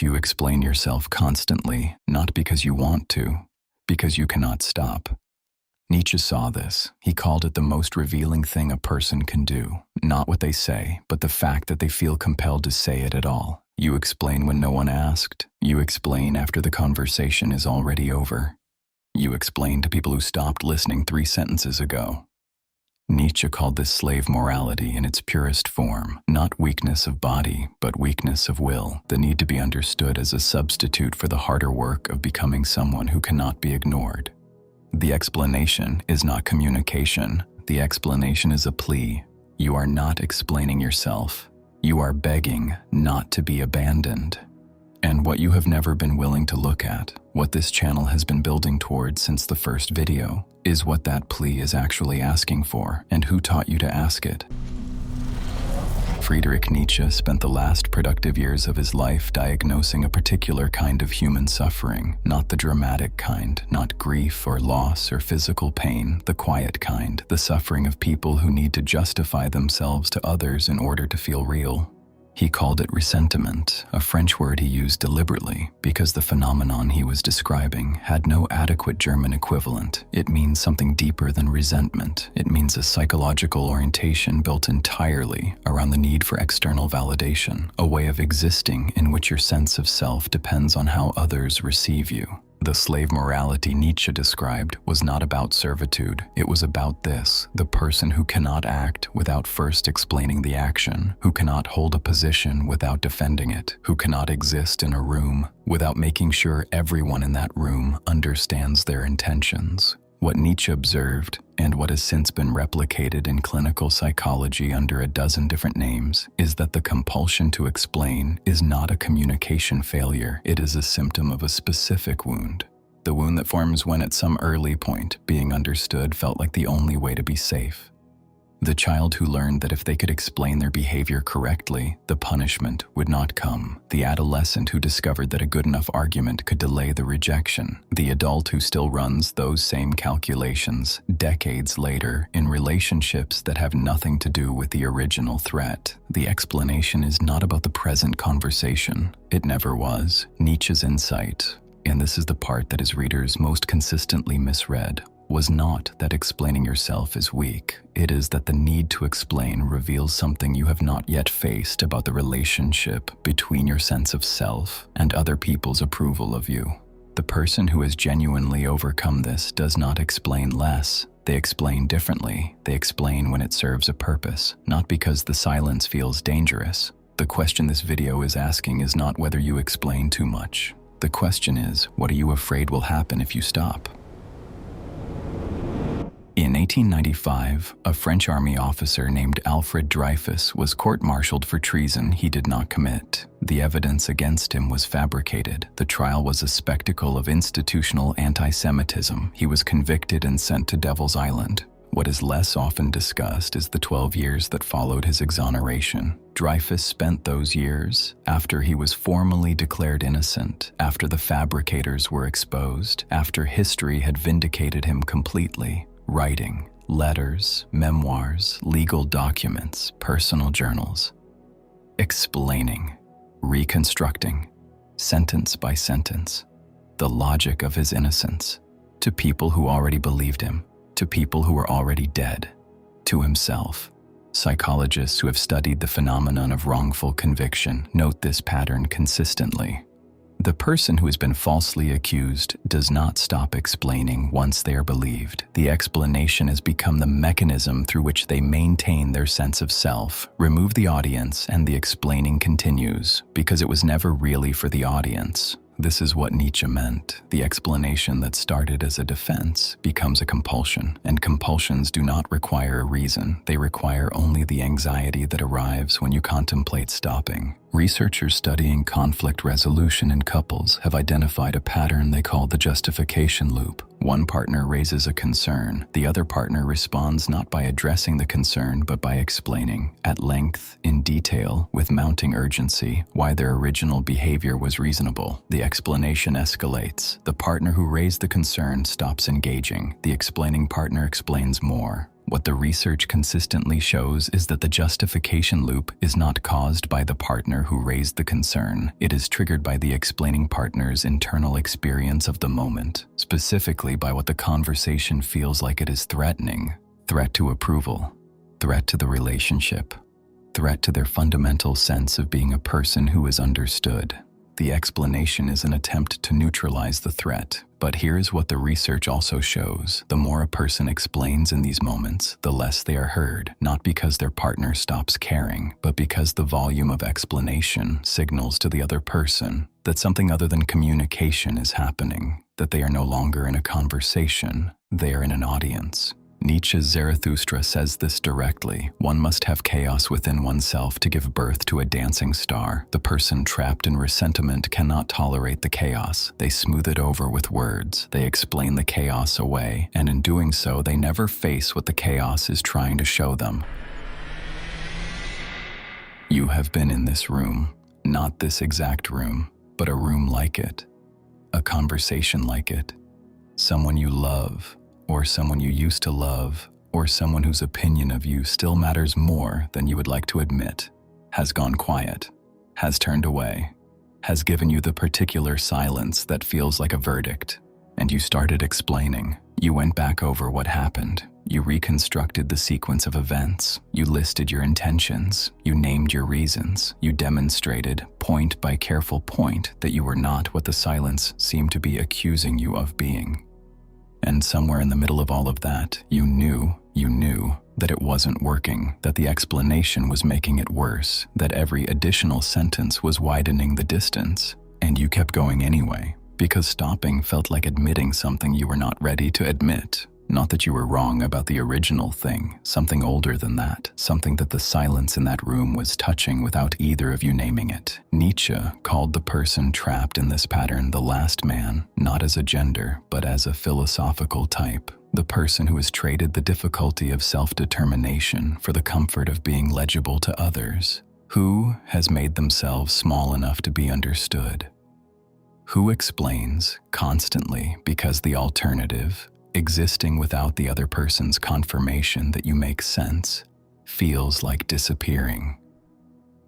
You explain yourself constantly, not because you want to, because you cannot stop. Nietzsche saw this. He called it the most revealing thing a person can do. Not what they say, but the fact that they feel compelled to say it at all. You explain when no one asked. You explain after the conversation is already over. You explain to people who stopped listening 3 sentences ago. Nietzsche called this slave morality in its purest form, not weakness of body, but weakness of will, the need to be understood as a substitute for the harder work of becoming someone who cannot be ignored. The explanation is not communication. The explanation is a plea. You are not explaining yourself. You are begging not to be abandoned. And what you have never been willing to look at, what this channel has been building towards since the first video, is what that plea is actually asking for and who taught you to ask it. Friedrich Nietzsche spent the last productive years of his life diagnosing a particular kind of human suffering, not the dramatic kind, not grief or loss or physical pain, the quiet kind, the suffering of people who need to justify themselves to others in order to feel real. He called it ressentiment, a French word he used deliberately because the phenomenon he was describing had no adequate German equivalent. It means something deeper than resentment. It means a psychological orientation built entirely around the need for external validation, a way of existing in which your sense of self depends on how others receive you. The slave morality Nietzsche described was not about servitude. It was about this, the person who cannot act without first explaining the action, who cannot hold a position without defending it, who cannot exist in a room without making sure everyone in that room understands their intentions. What Nietzsche observed, and what has since been replicated in clinical psychology under a dozen different names, is that the compulsion to explain is not a communication failure. It is a symptom of a specific wound. The wound that forms when at some early point being understood felt like the only way to be safe. The child who learned that if they could explain their behavior correctly, the punishment would not come. The adolescent who discovered that a good enough argument could delay the rejection. The adult who still runs those same calculations decades later in relationships that have nothing to do with the original threat. The explanation is not about the present conversation. It never was. Nietzsche's insight, and this is the part that his readers most consistently misread, was not that explaining yourself is weak. It is that the need to explain reveals something you have not yet faced about the relationship between your sense of self and other people's approval of you. The person who has genuinely overcome this does not explain less. They explain differently. They explain when it serves a purpose, not because the silence feels dangerous. The question this video is asking is not whether you explain too much. The question is, what are you afraid will happen if you stop? In 1895, a French army officer named Alfred Dreyfus was court-martialed for treason he did not commit. The evidence against him was fabricated. The trial was a spectacle of institutional anti-Semitism. He was convicted and sent to Devil's Island. What is less often discussed is the 12 years that followed his exoneration. Dreyfus spent those years, after he was formally declared innocent, after the fabricators were exposed, after history had vindicated him completely, writing letters, memoirs, legal documents, personal journals, explaining, reconstructing, sentence by sentence, the logic of his innocence to people who already believed him, to people who were already dead, to himself. Psychologists who have studied the phenomenon of wrongful conviction note this pattern consistently. The person who has been falsely accused does not stop explaining once they are believed. The explanation has become the mechanism through which they maintain their sense of self. Remove the audience and the explaining continues, because it was never really for the audience. This is what Nietzsche meant. The explanation that started as a defense becomes a compulsion, and compulsions do not require a reason. They require only the anxiety that arrives when you contemplate stopping. Researchers studying conflict resolution in couples have identified a pattern they call the justification loop. One partner raises a concern. The other partner responds not by addressing the concern, but by explaining, at length, in detail, with mounting urgency, why their original behavior was reasonable. The explanation escalates. The partner who raised the concern stops engaging. The explaining partner explains more. What the research consistently shows is that the justification loop is not caused by the partner who raised the concern. It is triggered by the explaining partner's internal experience of the moment, specifically by what the conversation feels like it is threatening. Threat to approval, threat to the relationship, threat to their fundamental sense of being a person who is understood. The explanation is an attempt to neutralize the threat. But here's what the research also shows. The more a person explains in these moments, the less they are heard, not because their partner stops caring, but because the volume of explanation signals to the other person that something other than communication is happening, that they are no longer in a conversation, they are in an audience. Nietzsche's Zarathustra says this directly. One must have chaos within oneself to give birth to a dancing star. The person trapped in resentment cannot tolerate the chaos. They smooth it over with words. They explain the chaos away, and in doing so, they never face what the chaos is trying to show them. You have been in this room, not this exact room, but a room like it, a conversation like it, someone you love, or someone you used to love, or someone whose opinion of you still matters more than you would like to admit, has gone quiet, has turned away, has given you the particular silence that feels like a verdict, and you started explaining. You went back over what happened. You reconstructed the sequence of events. You listed your intentions. You named your reasons. You demonstrated, point by careful point, that you were not what the silence seemed to be accusing you of being. And somewhere in the middle of all of that, you knew that it wasn't working, that the explanation was making it worse, that every additional sentence was widening the distance, and you kept going anyway, because stopping felt like admitting something you were not ready to admit. Not that you were wrong about the original thing, something older than that, something that the silence in that room was touching without either of you naming it. Nietzsche called the person trapped in this pattern the last man, not as a gender, but as a philosophical type. The person who has traded the difficulty of self-determination for the comfort of being legible to others. Who has made themselves small enough to be understood? Who explains constantly because the alternative, existing without the other person's confirmation that you make sense, feels like disappearing.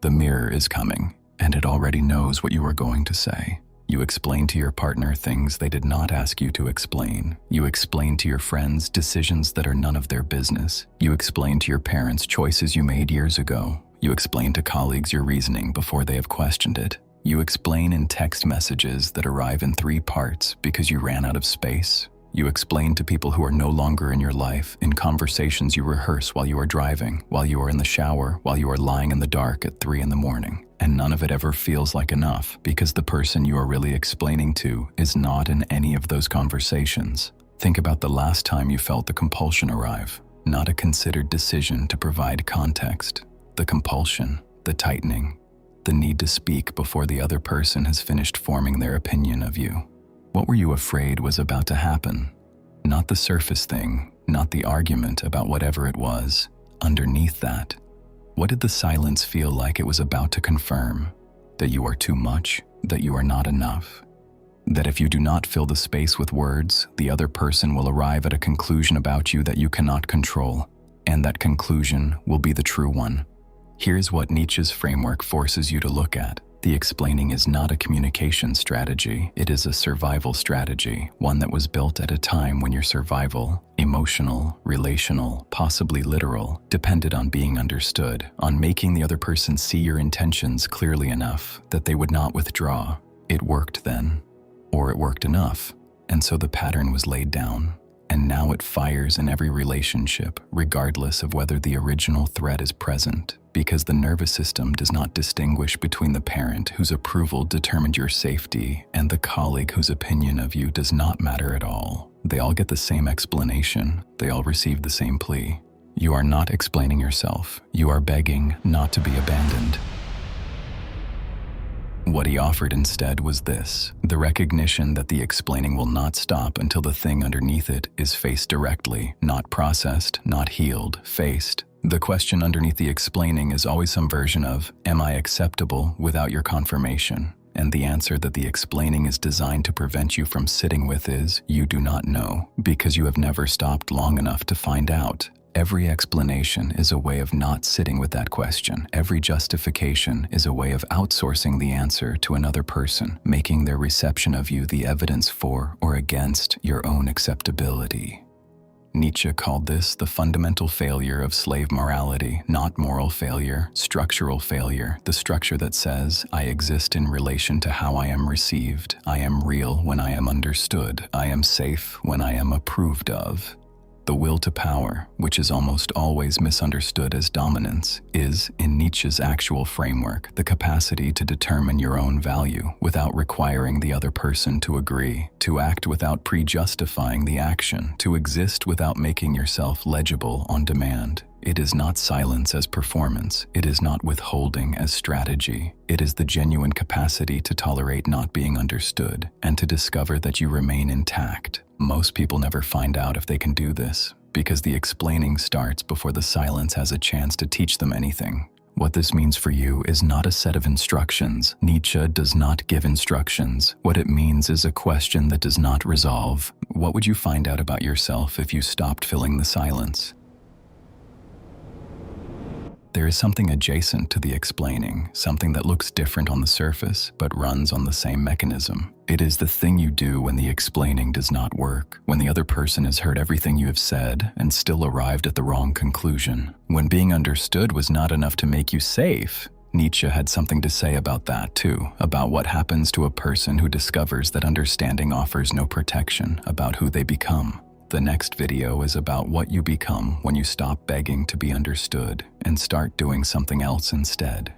The mirror is coming, and it already knows what you are going to say. You explain to your partner things they did not ask you to explain. You explain to your friends decisions that are none of their business. You explain to your parents choices you made years ago. You explain to colleagues your reasoning before they have questioned it. You explain in text messages that arrive in 3 parts because you ran out of space. You explain to people who are no longer in your life in conversations you rehearse while you are driving, while you are in the shower, while you are lying in the dark at 3 in the morning. And none of it ever feels like enough because the person you are really explaining to is not in any of those conversations. Think about the last time you felt the compulsion arrive, not a considered decision to provide context. The compulsion, the tightening, the need to speak before the other person has finished forming their opinion of you. What were you afraid was about to happen? Not the surface thing, not the argument about whatever it was. Underneath that, what did the silence feel like it was about to confirm? That you are too much, that you are not enough. That if you do not fill the space with words, the other person will arrive at a conclusion about you that you cannot control, and that conclusion will be the true one. Here's what Nietzsche's framework forces you to look at. The explaining is not a communication strategy, it is a survival strategy, one that was built at a time when your survival, emotional, relational, possibly literal, depended on being understood, on making the other person see your intentions clearly enough that they would not withdraw. It worked then, or it worked enough, and so the pattern was laid down. And now it fires in every relationship, regardless of whether the original threat is present, because the nervous system does not distinguish between the parent whose approval determined your safety and the colleague whose opinion of you does not matter at all. They all get the same explanation. They all receive the same plea. You are not explaining yourself. You are begging not to be abandoned. What he offered instead was this: the recognition that the explaining will not stop until the thing underneath it is faced directly, not processed, not healed, faced. The question underneath the explaining is always some version of, am I acceptable without your confirmation? And the answer that the explaining is designed to prevent you from sitting with is, you do not know, because you have never stopped long enough to find out. Every explanation is a way of not sitting with that question. Every justification is a way of outsourcing the answer to another person, making their reception of you the evidence for or against your own acceptability. Nietzsche called this the fundamental failure of slave morality, not moral failure, structural failure, the structure that says, I exist in relation to how I am received, I am real when I am understood, I am safe when I am approved of. The will to power, which is almost always misunderstood as dominance, is, in Nietzsche's actual framework, the capacity to determine your own value without requiring the other person to agree, to act without pre-justifying the action, to exist without making yourself legible on demand. It is not silence as performance, it is not withholding as strategy. It is the genuine capacity to tolerate not being understood and to discover that you remain intact. Most people never find out if they can do this, because the explaining starts before the silence has a chance to teach them anything. What this means for you is not a set of instructions. Nietzsche does not give instructions. What it means is a question that does not resolve. What would you find out about yourself if you stopped filling the silence? There is something adjacent to the explaining, something that looks different on the surface, but runs on the same mechanism. It is the thing you do when the explaining does not work, when the other person has heard everything you have said and still arrived at the wrong conclusion. When being understood was not enough to make you safe. Nietzsche had something to say about that too, about what happens to a person who discovers that understanding offers no protection, about who they become. The next video is about what you become when you stop begging to be understood and start doing something else instead.